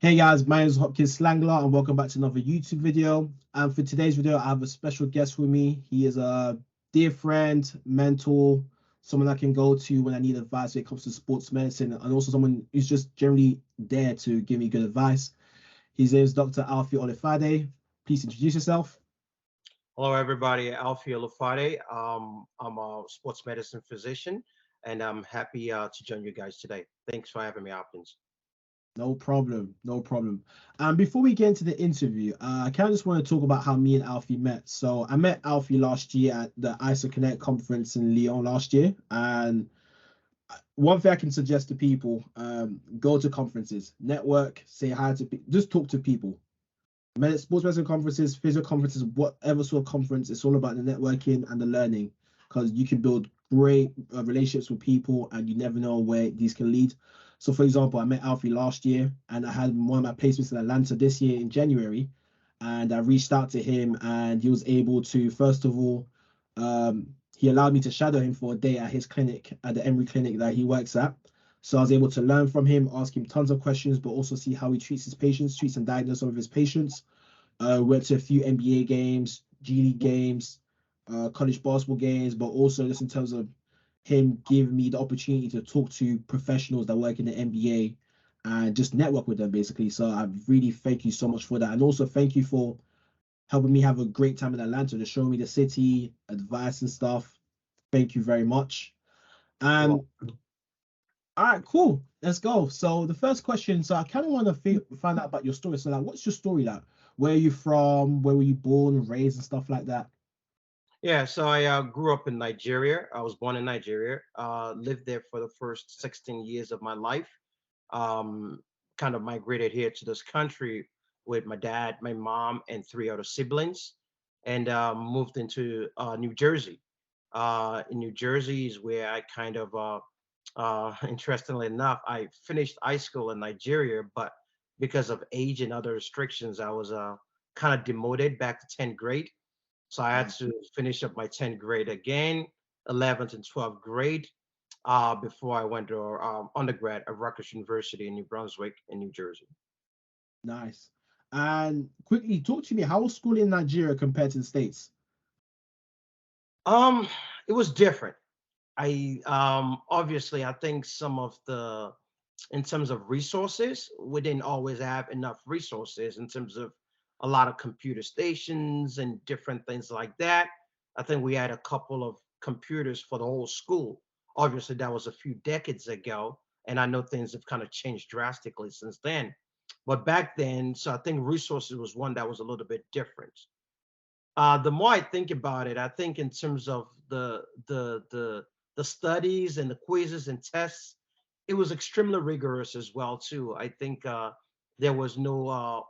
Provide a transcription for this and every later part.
Hey guys, my name is Hopkins Slangler and welcome back to another YouTube video. And for today's video, I have a special guest with me. He is a dear friend, mentor, someone I can go to when I need advice when it comes to sports medicine, and also someone who's just generally there to give me good advice. His name is Dr. Alfy olufade. Please introduce yourself. Hello, everybody. Alfy olufade. I'm a sports medicine physician, and I'm happy to join you guys today. Thanks for having me, Hopkins. No problem, no problem. Before we get into the interview, I kind of just want to talk about how me and Alfie met. So I met Alfie last year at the ISO Connect conference in Lyon last year, and one thing I can suggest to people, go to conferences, network, say hi to people, just talk to people. Sports medicine conferences, physio conferences, whatever sort of conference, it's all about the networking and the learning because you can build great relationships with people and you never know where these can lead. So, for example, I met Alfie last year and I had one of my placements in Atlanta this year in January. And I reached out to him and he was able to, first of all, he allowed me to shadow him for a day at his clinic, at the Emory clinic that he works at. So I was able to learn from him, ask him tons of questions, but also see how he treats his patients, treats and diagnose some of his patients. Went to a few NBA games, G League games, college basketball games, but also just in terms of him giving me the opportunity to talk to professionals that work in the NBA and just network with them basically. So I really thank you so much for that. And also thank you for helping me have a great time in Atlanta, to show me the city, advice and stuff. Thank you very much. And Well, all right, cool. Let's go. So the first question, so I kind of want to find out about your story. So like, what's your story like? Where are you from? Where were you born, raised, and stuff like that? yeah, so I grew up in Nigeria. I was born in Nigeria, lived there for the first 16 years of my life. Um, Kind of migrated here to this country with my dad, my mom, and three other siblings, and moved into New Jersey. In New Jersey is where I kind of interestingly enough, I finished high school in Nigeria, but because of age and other restrictions, I was kind of demoted back to 10th grade. So I had Mm. to finish up my 10th grade again, 11th and 12th grade, before I went to undergrad at Rutgers University in New Brunswick in New Jersey. Nice. And quickly talk to me, how was school in Nigeria compared to the States? Um, it was different. I obviously I think some of the in terms of resources, we didn't always have enough resources in terms of a lot of computer stations and different things like that. I think we had a couple of computers for the whole school. Obviously, that was a few decades ago, and I know things have kind of changed drastically since then. But back then, so I think resources was one that was a little bit different. The more I think about it, I think in terms of the studies and the quizzes and tests, it was extremely rigorous as well too. I think there was no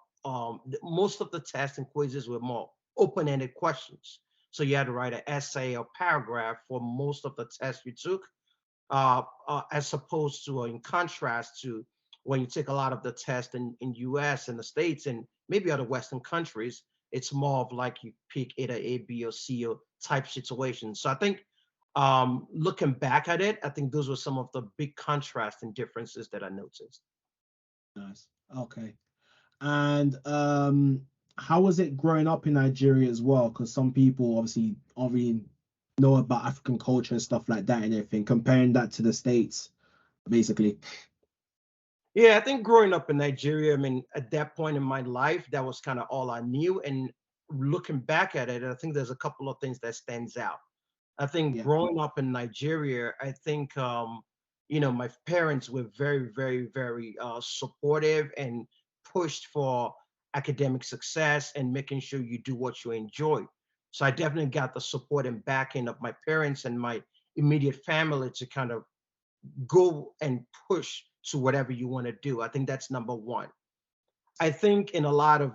most of the tests and quizzes were more open-ended questions. So you had to write an essay or paragraph for most of the tests you took, as opposed to, in contrast to when you take a lot of the tests in US and the States and maybe other Western countries, it's more of like you pick either A, B, or C or type situation. So I think looking back at it, I think those were some of the big contrasts and differences that I noticed. Nice. Okay. And how was it growing up in Nigeria as well? Because some people obviously already know about African culture and stuff like that and everything, comparing that to the States, basically. Yeah, I think growing up in Nigeria, I mean, at that point in my life, that was kind of all I knew. And looking back at it, I think there's a couple of things that stands out. I think Yeah. growing up in Nigeria, I think my parents were very, very, very supportive and pushed for academic success and making sure you do what you enjoy. So I definitely got the support and backing of my parents and my immediate family to kind of go and push to whatever you want to do. I think that's number one. I think in a lot of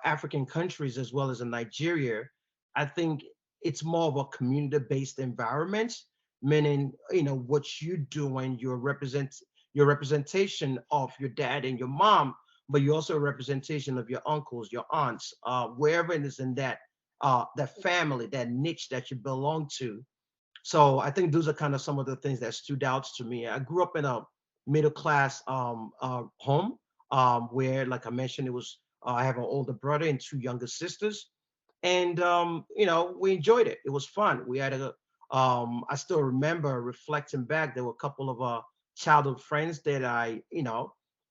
African countries, as well as in Nigeria, I think it's more of a community-based environment, meaning what you do and your representation of your dad and your mom, but you're also a representation of your uncles, your aunts, wherever it is in that family, that niche that you belong to. So I think those are kind of some of the things that stood out to me. I grew up in a middle class home. where, like I mentioned, it was I have an older brother and two younger sisters, and we enjoyed it. It was fun. We had a I still remember reflecting back. There were a couple of childhood friends that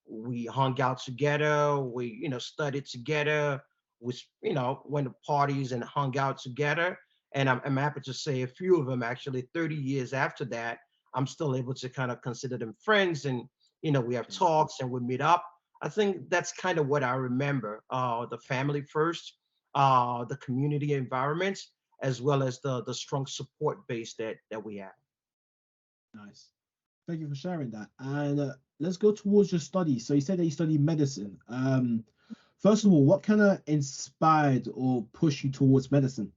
we hung out together. We studied together. We went to parties and hung out together. And I'm happy to say a few of them actually 30 years after that, I'm still able to kind of consider them friends. And we have talks and we meet up. I think that's kind of what I remember. The family first, the community environment, as well as the strong support base that we have. Nice. Thank you for sharing that. And let's go towards your studies. So you said that you studied medicine. First of all, what kind of inspired or pushed you towards medicine?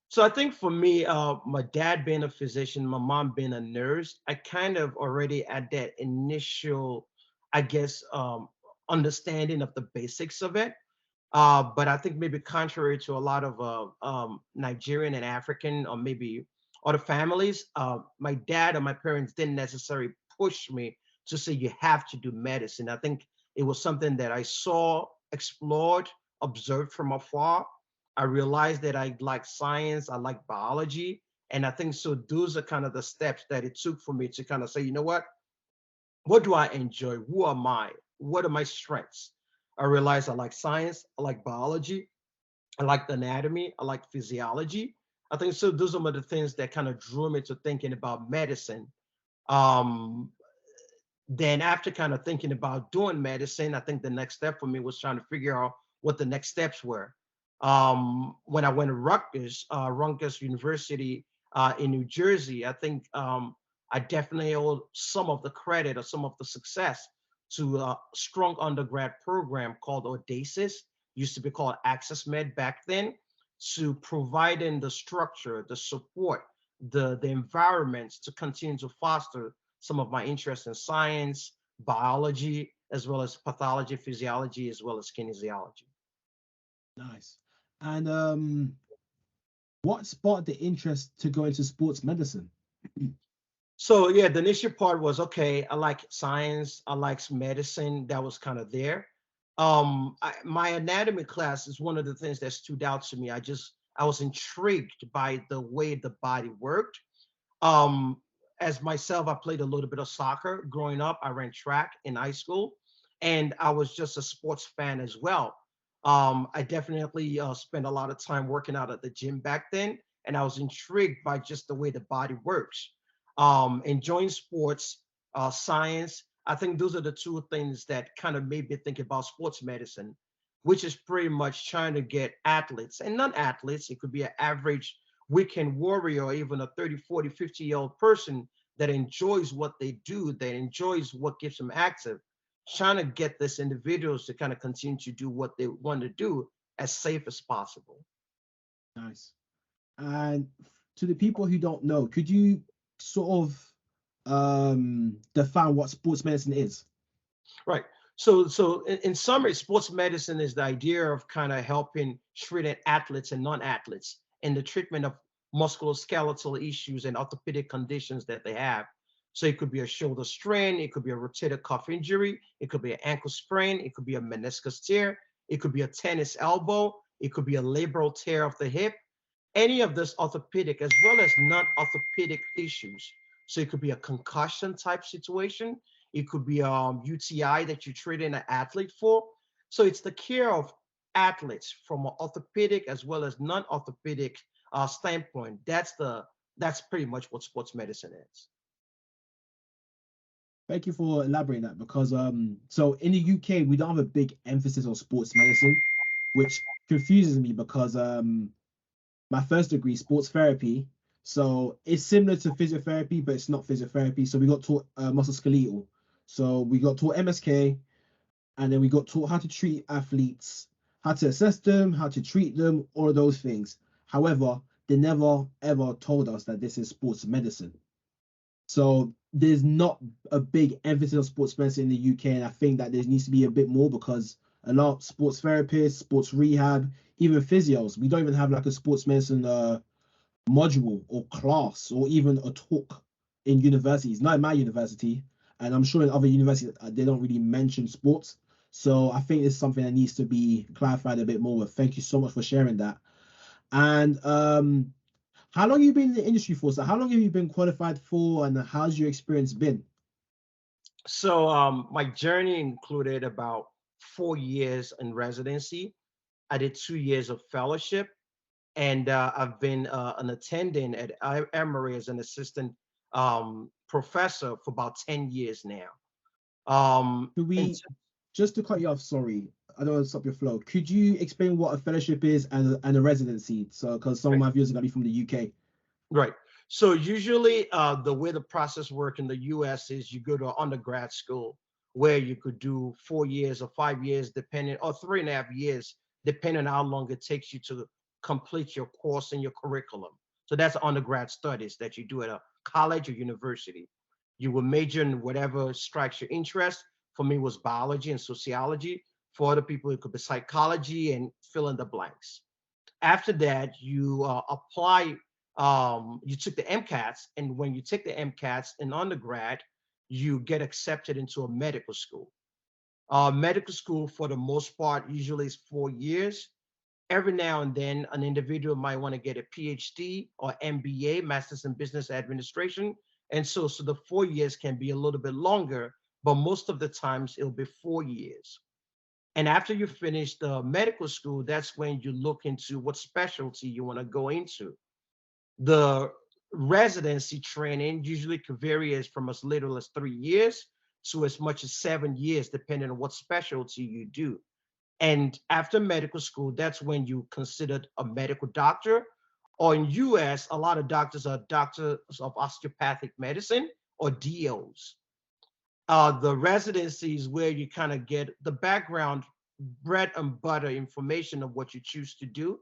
So I think for me, my dad being a physician, my mom being a nurse, I kind of already had that initial, I guess, understanding of the basics of it. But I think maybe contrary to a lot of Nigerian and African or maybe other families, my dad or my parents didn't necessarily push me to say you have to do medicine. I think it was something that I saw, explored, observed from afar. I realized that I like science, I like biology. And I think so those are kind of the steps that it took for me to kind of say, you know what do I enjoy? Who am I? What are my strengths? I realized I like science, I like biology, I like the anatomy, I like physiology. I think so those are the things that kind of drew me to thinking about medicine. Um, then after kind of thinking about doing medicine, I think the next step for me was trying to figure out what the next steps were. When I went to Rutgers University in New Jersey, I think I definitely owe some of the credit or some of the success to a strong undergrad program called Audacis, used to be called Access Med back then, to providing the structure, the support, the environments to continue to foster some of my interest in science, biology, as well as pathology, physiology, as well as kinesiology. Nice. And what sparked the interest to go into sports medicine? So yeah, the initial part was okay. I like science. I like medicine. That was kind of there. My anatomy class is one of the things that stood out to me. I was intrigued by the way the body worked. Um, as myself, I played a little bit of soccer growing up. I ran track in high school, and I was just a sports fan as well. I definitely spent a lot of time working out at the gym back then, and I was intrigued by just the way the body works. Enjoying sports, science. I think those are the two things that kind of made me think about sports medicine, which is pretty much trying to get athletes and non-athletes. It could be an average weekend warrior or even a 30, 40, 50-year-old person that enjoys what they do, that enjoys what keeps them active, trying to get these individuals to kind of continue to do what they want to do as safe as possible. Nice. And to the people who don't know, could you sort of define what sports medicine is? Right. So in summary, sports medicine is the idea of kind of helping treating athletes and non-athletes in the treatment of musculoskeletal issues and orthopedic conditions that they have. So it could be a shoulder strain, it could be a rotator cuff injury, it could be an ankle sprain, it could be a meniscus tear, it could be a tennis elbow, it could be a labral tear of the hip, any of this orthopedic as well as non-orthopedic issues. So it could be a concussion type situation. It could be UTI that you treat an athlete for. So it's the care of athletes from an orthopedic as well as non-orthopedic standpoint. That's pretty much what sports medicine is. Thank you for elaborating that because so in the UK we don't have a big emphasis on sports medicine, which confuses me because my first degree, sports therapy. So it's similar to physiotherapy, but it's not physiotherapy. So we got taught musculoskeletal. So we got taught MSK, and then we got taught how to treat athletes, how to assess them, how to treat them, all of those things. However, they never ever told us that this is sports medicine. So there's not a big emphasis on sports medicine in the UK, and I think that there needs to be a bit more because a lot of sports therapists, sports rehab, even physios, we don't even have like a sports medicine module or class or even a talk in universities. Not in my university. and I'm sure in other universities they don't really mention sports. So I think it's something that needs to be clarified a bit more. With. Thank you so much for sharing that. And how long have you been in the industry for? So how long have you been qualified for, and how's your experience been? So my journey included about 4 years in residency. I did 2 years of fellowship, and I've been an attendant at Emory as an assistant professor for about 10 years now. Could And we, just to cut you off, sorry, I don't want to stop your flow. Could you explain what a fellowship is and a residency? So, because some of my viewers are gonna be from the UK. right. So usually, the way the process works in the U.S. is you go to an undergrad school where you could do 4 years or 5 years, depending, or 3.5 years, depending on how long it takes you to complete your course and your curriculum. So that's undergrad studies that you do at a college or university. You will major in whatever strikes your interest. For me, it was biology and sociology. For other people, it could be psychology and fill in the blanks. After that, you apply. You took the MCATs, and when you take the MCATs in undergrad, you get accepted into a medical school. Medical school, for the most part, usually is 4 years. Every now and then, an individual might want to get a PhD or MBA, Masters in Business Administration, and so the 4 years can be a little bit longer, but most of the times it'll be 4 years. And after you finish the medical school, that's when you look into what specialty you want to go into. The residency training usually could vary as from as little as 3 years to as much as 7 years, depending on what specialty you do. And after medical school, that's when you considered a medical doctor. Or in US, a lot of doctors are doctors of osteopathic medicine or DOs. The residencies where you kind of get the background, bread and butter information of what you choose to do.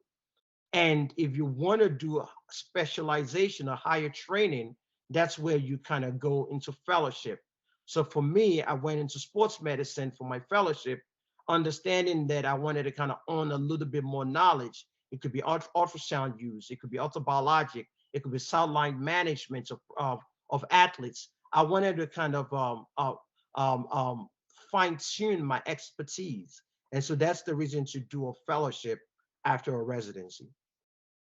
And if you want to do a specialization or higher training, that's where you kind of go into fellowship. So for me, I went into sports medicine for my fellowship, understanding that I wanted to kind of own a little bit more knowledge. It could be ultrasound use, it could be orthobiologic, it could be sideline management of athletes. I wanted to kind of um, um, fine tune my expertise. And so that's the reason to do a fellowship after a residency.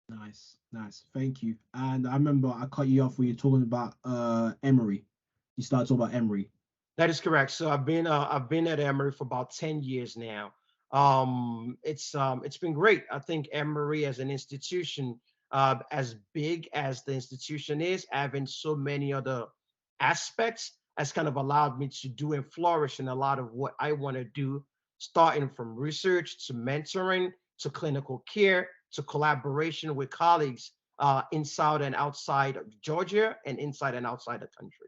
Nice, nice. Thank you. And I remember I cut you off when you're talking about Emory. You started talking about Emory. That is correct. So I've been at Emory for about 10 years now. It's been great. I think Emory as an institution, as big as the institution is, having so many other aspects, has kind of allowed me to do and flourish in a lot of what I want to do, starting from research to mentoring to clinical care to collaboration with colleagues inside and outside of Georgia and inside and outside the country.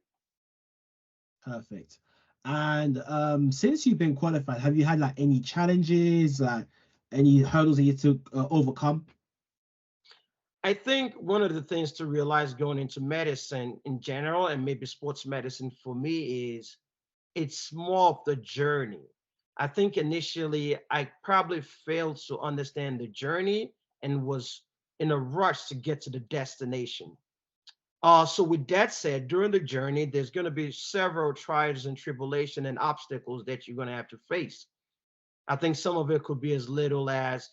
Perfect. And since you've been qualified, have you had like any challenges, like any hurdles that you had to overcome? I think one of the things to realize going into medicine in general, and maybe sports medicine for me, is it's more of the journey. I think initially I probably failed to understand the journey and was in a rush to get to the destination. So with that said, during the journey, there's going to be several trials and tribulation and obstacles that you're going to have to face. I think some of it could be as little as,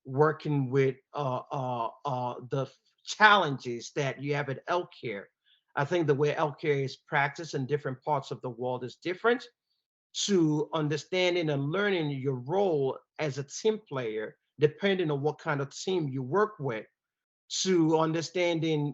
working with the challenges that you have at healthcare. I think the way healthcare is practiced in different parts of the world is different, to understanding and learning your role as a team player, depending on what kind of team you work with, to understanding,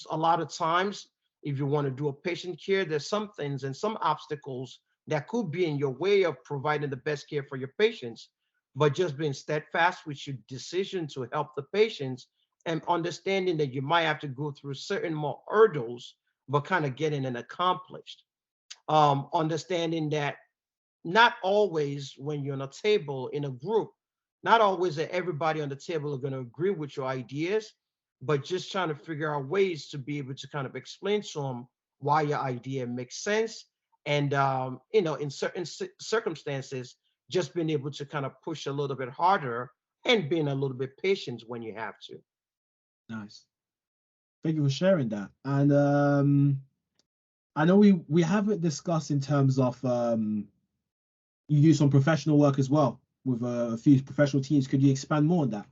a lot of times, if you want to do a patient care, there's some things and some obstacles that could be in your way of providing the best care for your patients, but just being steadfast with your decision to help the patients and understanding that you might have to go through certain more hurdles, but kind of getting it accomplished. Understanding that not always when you're on a table in a group, not always that everybody on the table are going to agree with your ideas, but just trying to figure out ways to be able to kind of explain to them why your idea makes sense. And, in certain circumstances, just being able to kind of push a little bit harder and being a little bit patient when you have to. Nice. Thank you for sharing that. And I know we haven't discussed in terms of you do some professional work as well with a few professional teams. Could you expand more on that?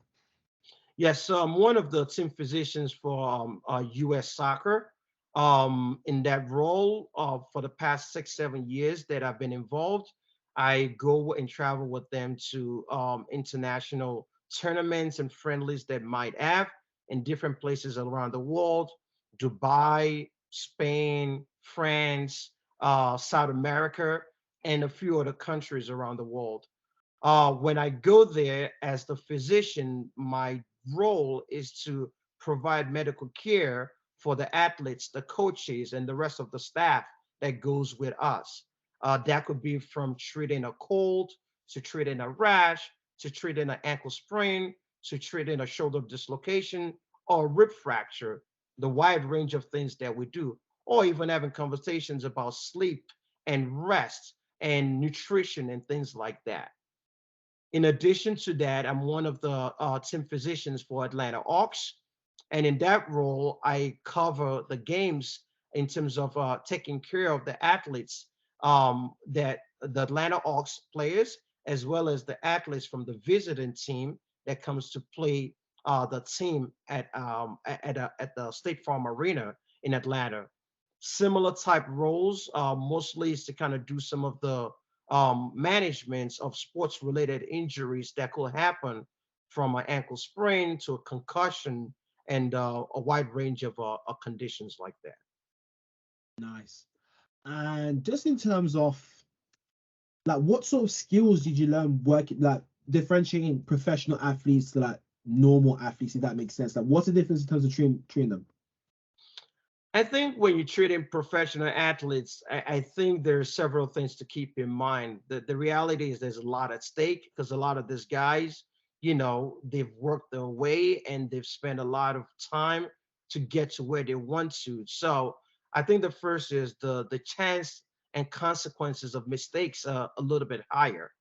Yes, I'm one of the team physicians for US Soccer. In that role, for the past 6, 7 years that I've been involved, I go and travel with them to international tournaments and friendlies that might have in different places around the world: Dubai, Spain, France, South America, and a few other countries around the world. When I go there as the physician, my role is to provide medical care for the athletes, the coaches, and the rest of the staff that goes with us. That could be from treating a cold, to treating a rash, to treating an ankle sprain, to treating a shoulder dislocation or rib fracture, the wide range of things that we do, or even having conversations about sleep and rest and nutrition and things like that. In addition to that, I'm one of the team physicians for Atlanta Hawks. And in that role, I cover the games in terms of taking care of the athletes, that the Atlanta Hawks players, as well as the athletes from the visiting team that comes to play the team at the State Farm Arena in Atlanta. Similar type roles, mostly is to kind of do some of the management of sports related injuries that could happen from an ankle sprain to a concussion and a wide range of conditions like that. Nice. And just in terms of like, what sort of skills did you learn working, like differentiating professional athletes to like normal athletes, if that makes sense? Like, what's the difference in terms of training them? I think when you're treating professional athletes, I think there are several things to keep in mind. The reality is there's a lot at stake because a lot of these guys, they've worked their way and they've spent a lot of time to get to where they want to. So I think the first is the chance and consequences of mistakes are a little bit higher.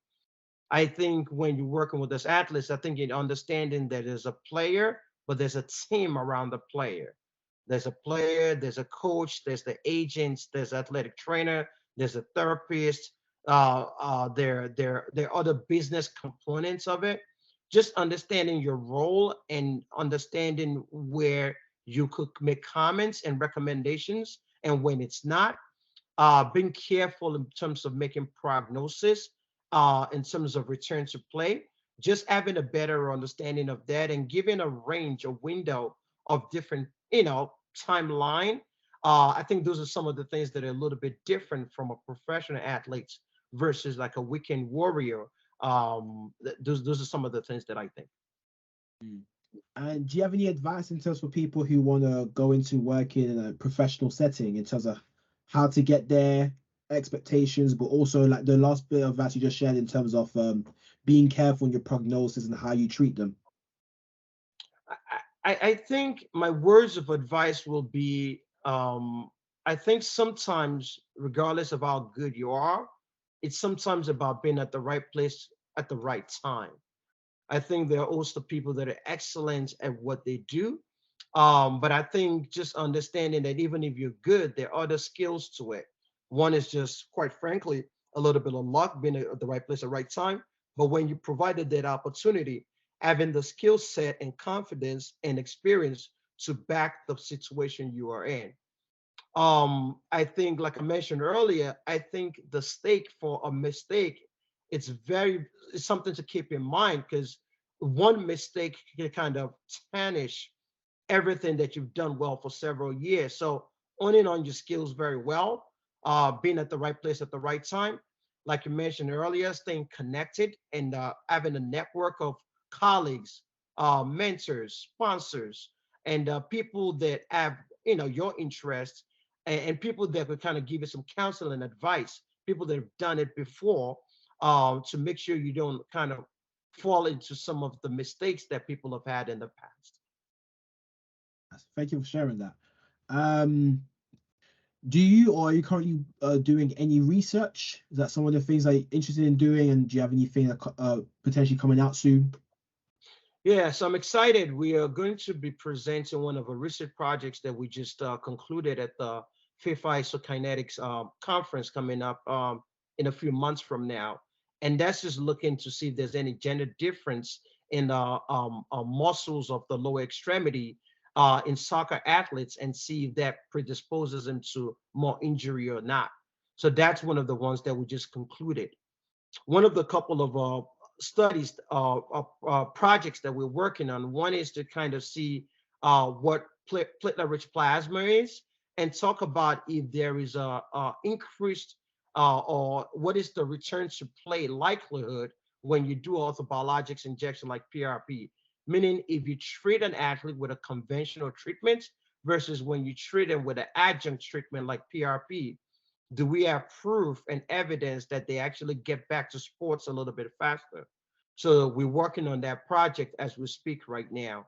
I think when you're working with those athletes, I think you're understanding that there's a player, but there's a team around the player. There's a player, there's a coach, there's the agents, there's athletic trainer, there's a therapist. There are other business components of it. Just understanding your role and understanding where you could make comments and recommendations, and when it's not, being careful in terms of making prognosis, in terms of return to play, just having a better understanding of that and giving a range, a window of different, timeline. I think those are some of the things that are a little bit different from a professional athlete versus like a weekend warrior. Those are some of the things that I think. Mm. And do you have any advice in terms for people who want to go into working in a professional setting in terms of how to get there, expectations, but also like the last bit of advice you just shared in terms of being careful in your prognosis and how you treat them? I think my words of advice will be, I think sometimes, regardless of how good you are, it's sometimes about being at the right place at the right time. I think there are also people that are excellent at what they do. But I think just understanding that even if you're good, there are other skills to it. One is just, quite frankly, a little bit of luck, being at the right place at the right time. But when you provided that opportunity, having the skill set and confidence and experience to back the situation you are in. I think, like I mentioned earlier, I think the stake for a mistake, it's something to keep in mind because one mistake can kind of tarnish everything that you've done well for several years. So owning on your skills very well, being at the right place at the right time, like you mentioned earlier, staying connected and having a network of colleagues, mentors, sponsors, and people that have your interests, and people that could kind of give you some counsel and advice, people that have done it before, to make sure you don't kind of fall into some of the mistakes that people have had in the past. Thank you for sharing that. Um, do you or are you currently doing any research? Is that some of the things that you're interested in doing? And do you have anything that potentially coming out soon? Yeah, so I'm excited. We are going to be presenting one of the research projects that we just concluded at the FIFA Isokinetics conference coming up in a few months from now, and that's just looking to see if there's any gender difference in the muscles of the lower extremity in soccer athletes, and see if that predisposes them to more injury or not. So that's one of the ones that we just concluded. One of the couple of studies, projects that we're working on. One is to kind of see what platelet-rich plasma is, and talk about if there is a increased or what is the return to play likelihood when you do orthobiologics injection like PRP. Meaning, if you treat an athlete with a conventional treatment versus when you treat them with an adjunct treatment like PRP, do we have proof and evidence that they actually get back to sports a little bit faster? So we're working on that project as we speak right now.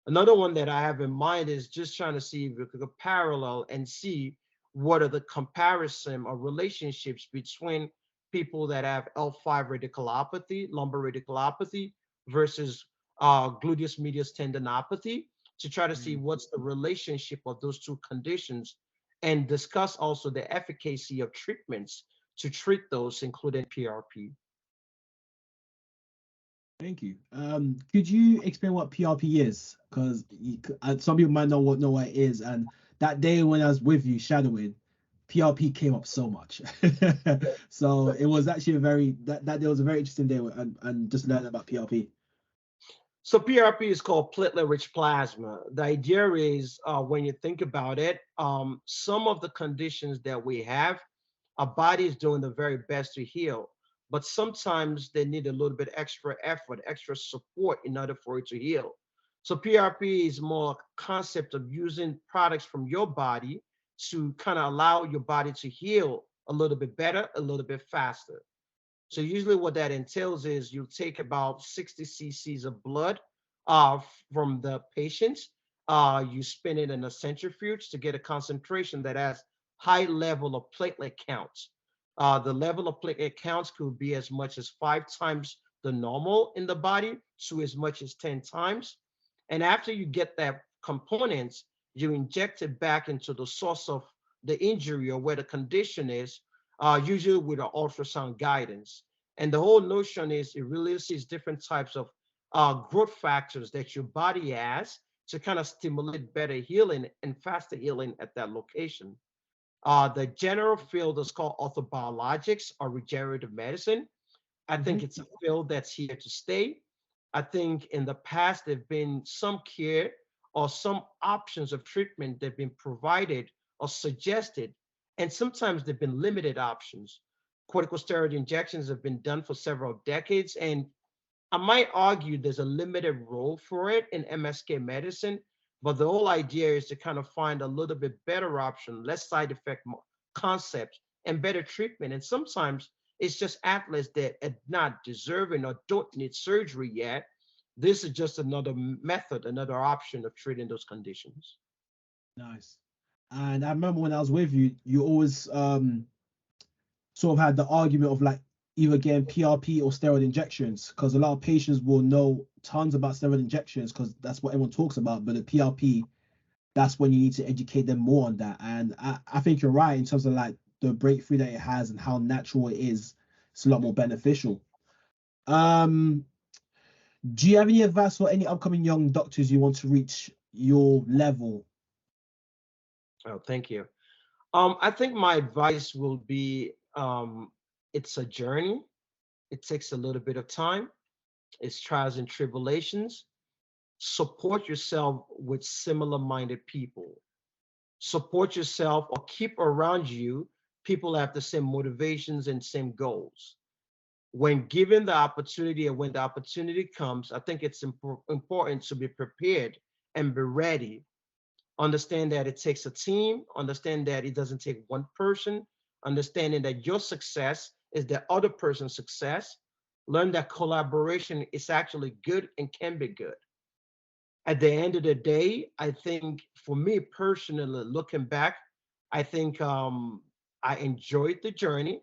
Another one that I have in mind is just trying to see if we could parallel and see what are the comparison or relationships between people that have L5 radiculopathy, lumbar radiculopathy, versus gluteus medius tendinopathy, to try to see what's the relationship of those two conditions, and discuss also the efficacy of treatments to treat those, including PRP. Thank you. Could you explain what PRP is? Because some people might know what it is. And that day when I was with you shadowing, PRP came up so much. So it was actually that day was a very interesting day, and just learning about PRP. So PRP is called platelet-rich plasma. The idea is, when you think about it, some of the conditions that we have, our body is doing the very best to heal, but sometimes they need a little bit extra effort, extra support in order for it to heal. So PRP is more a concept of using products from your body to kind of allow your body to heal a little bit better, a little bit faster. So usually what that entails is you take about 60 cc's of blood from the patients. You spin it in a centrifuge to get a concentration that has high level of platelet counts. The level of platelet counts could be as much as 5 times the normal in the body to as much as 10 times. And after you get that components, you inject it back into the source of the injury or where the condition is, usually with an ultrasound guidance. And the whole notion is it releases different types of growth factors that your body has to kind of stimulate better healing and faster healing at that location. The general field is called orthobiologics or regenerative medicine. I think it's a field that's here to stay. I think in the past, there have been some care or some options of treatment that have been provided or suggested, and sometimes they've been limited options. Corticosteroid injections have been done for several decades, and I might argue there's a limited role for it in MSK medicine, but the whole idea is to kind of find a little bit better option, less side effect concept, and better treatment. And sometimes it's just athletes that are not deserving or don't need surgery yet. This is just another method, another option of treating those conditions. Nice. And I remember when I was with you, you always sort of had the argument of like either getting PRP or steroid injections, because a lot of patients will know tons about steroid injections because that's what everyone talks about. But the PRP, that's when you need to educate them more on that. And I think you're right in terms of like the breakthrough that it has and how natural it is. It's a lot more beneficial. Do you have any advice for any upcoming young doctors you want to reach your level? Oh, thank you. I think my advice will be, it's a journey. It takes a little bit of time. It's trials and tribulations. Support yourself with similar-minded people. Support yourself or keep around you people that have the same motivations and same goals. When given the opportunity and when the opportunity comes, I think it's important to be prepared and be ready. Understand that it takes a team, understand that it doesn't take one person, understanding that your success is the other person's success. Learn that collaboration is actually good and can be good. At the end of the day, I think for me personally, looking back, I think I enjoyed the journey.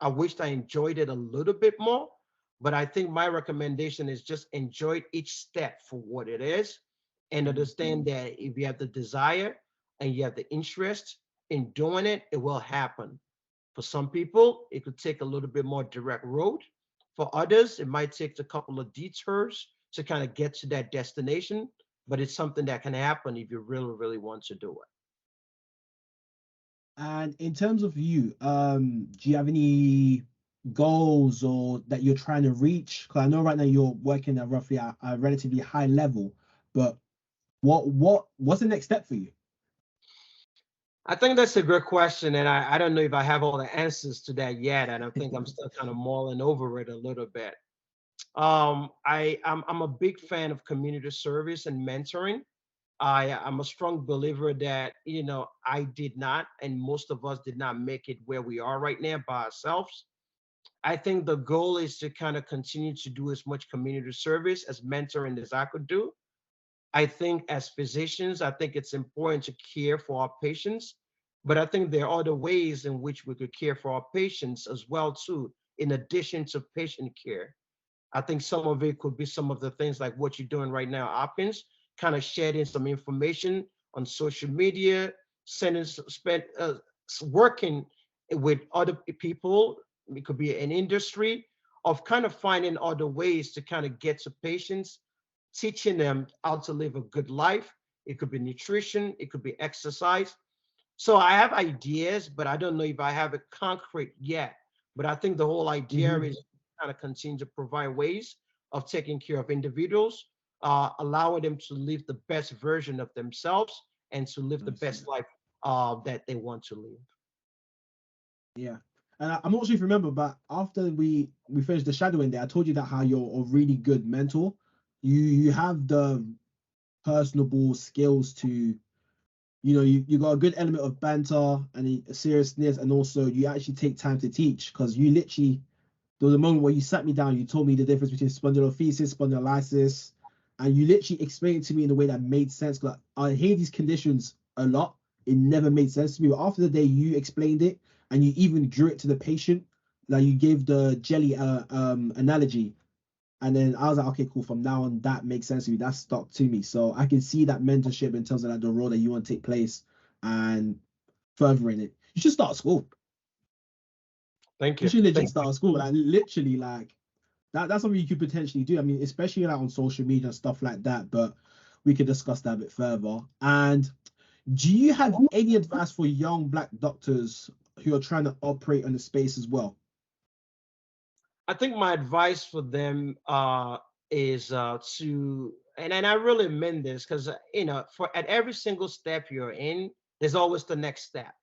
I wished I enjoyed it a little bit more, but I think my recommendation is just enjoy each step for what it is, and understand that if you have the desire and you have the interest in doing it, it will happen. For some people, it could take a little bit more direct road. For others, it might take a couple of detours to kind of get to that destination, but it's something that can happen if you really, really want to do it. And in terms of you, do you have any goals or that you're trying to reach? Because I know right now you're working at roughly a relatively high level, but what's the next step for you? I think that's a good question, and I don't know if I have all the answers to that yet, and I think I'm still kind of mulling over it a little bit. I'm a big fan of community service and mentoring. I'm a strong believer that, I did not, and most of us did not make it where we are right now by ourselves. I think the goal is to kind of continue to do as much community service as mentoring as I could do. I think as physicians, I think it's important to care for our patients, but I think there are other ways in which we could care for our patients as well too, in addition to patient care. I think some of it could be some of the things like what you're doing right now, Hopkins, kind of sharing some information on social media, working with other people. It could be an industry of kind of finding other ways to kind of get to patients, teaching them how to live a good life. It could be nutrition, it could be exercise. So I have ideas, but I don't know if I have it concrete yet. But I think the whole idea Mhm. is kind of continue to provide ways of taking care of individuals, allowing them to live the best version of themselves and to live the I see. best life that they want to live. Yeah. And I'm not sure if you remember, but after we finished the shadowing day, I told you that how you're a really good mentor. You have the personable skills to, you got a good element of banter and a seriousness, and also you actually take time to teach because you literally there was a moment where you sat me down, you told me the difference between spondylolisthesis, spondylolysis, and you literally explained it to me in a way that made sense. Because I hear these conditions a lot. It never made sense to me. But after the day you explained it and you even drew it to the patient, like you gave the jelly analogy. And then I was like, okay, cool. From now on, that makes sense to me. That stuck to me. So I can see that mentorship in terms of like the role that you want to take place and furthering it. You should start school. Thank You you. should legit Thank start school. Like literally, like that's something you could potentially do. I mean, especially like on social media and stuff like that. But we could discuss that a bit further. And do you have you. any advice for young black doctors who are trying to operate in the space as well? I think my advice for them is and I really mean this because for at every single step you're in, there's always the next step.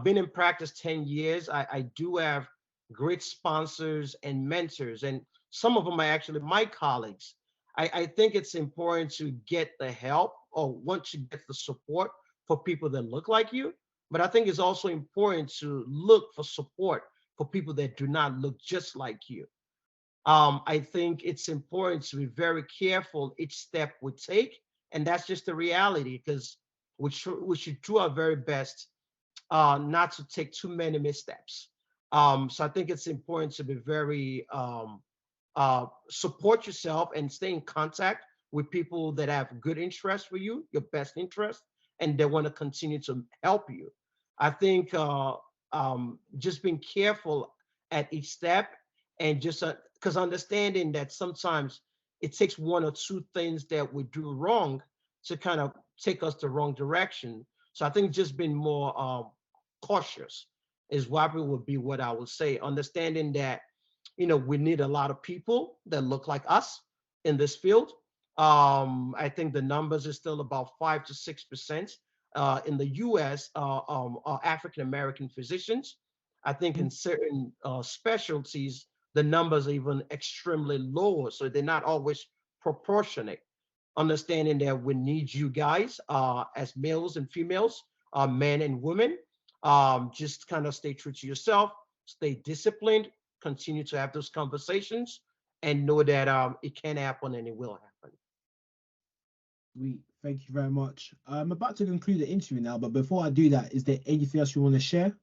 Been in practice 10 years. I do have great sponsors and mentors, and some of them are actually my colleagues. I think it's important to get the help or want to get the support for people that look like you. But I think it's also important to look for support for people that do not look just like you. I think it's important to be very careful each step we take, and that's just the reality because we should do our very best not to take too many missteps. So I think it's important to be very support yourself and stay in contact with people that have good interest for you, your best interest, and they want to continue to help you. I think just being careful at each step and just because understanding that sometimes it takes one or two things that we do wrong to kind of take us the wrong direction. So I think just being more cautious is would be what I would say. Understanding that we need a lot of people that look like us in this field. I think the numbers is still about 5 to 6% in the U.S. Are African American physicians. I think in certain specialties, the numbers are even extremely lower, so they're not always proportionate. Understanding that we need you guys as males and females, men and women. Just kind of stay true to yourself, stay disciplined, continue to have those conversations, and know that it can happen and it will happen. Sweet. Thank you very much. I'm about to conclude the interview now, but before I do that, is there anything else you want to share?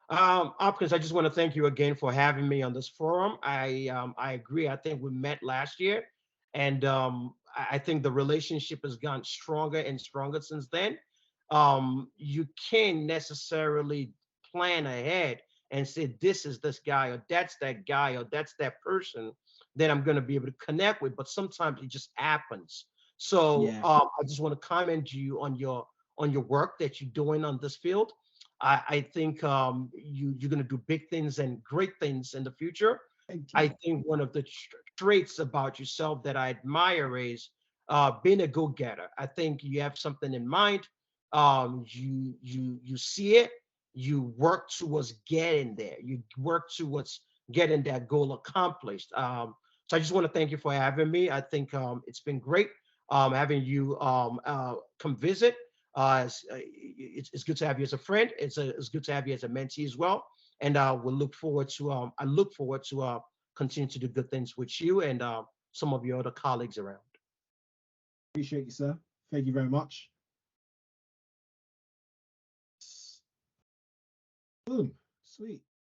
Hopkins, I just want to thank you again for having me on this forum. I agree. I think we met last year, and I think the relationship has gotten stronger and stronger since then. you can't necessarily plan ahead and say this is this guy or that's that guy or that's that person that I'm going to be able to connect with. But sometimes it just happens. So Yeah. I just want to commend you on your work that you're doing on this field. I think you're going to do big things and great things in the future. Thank I you. think one of the traits about yourself that I admire is being a go-getter. I think you have something in mind. You see it. You work towards getting there. You work towards getting that goal accomplished. So I just want to thank you for having me. I think it's been great having you come visit. It's good to have you as a friend. It's good to have you as a mentee as well. And we'll look forward to I look forward to continue to do good things with you and some of your other colleagues around. Appreciate you, sir. Thank you very much. Boom. Sweet.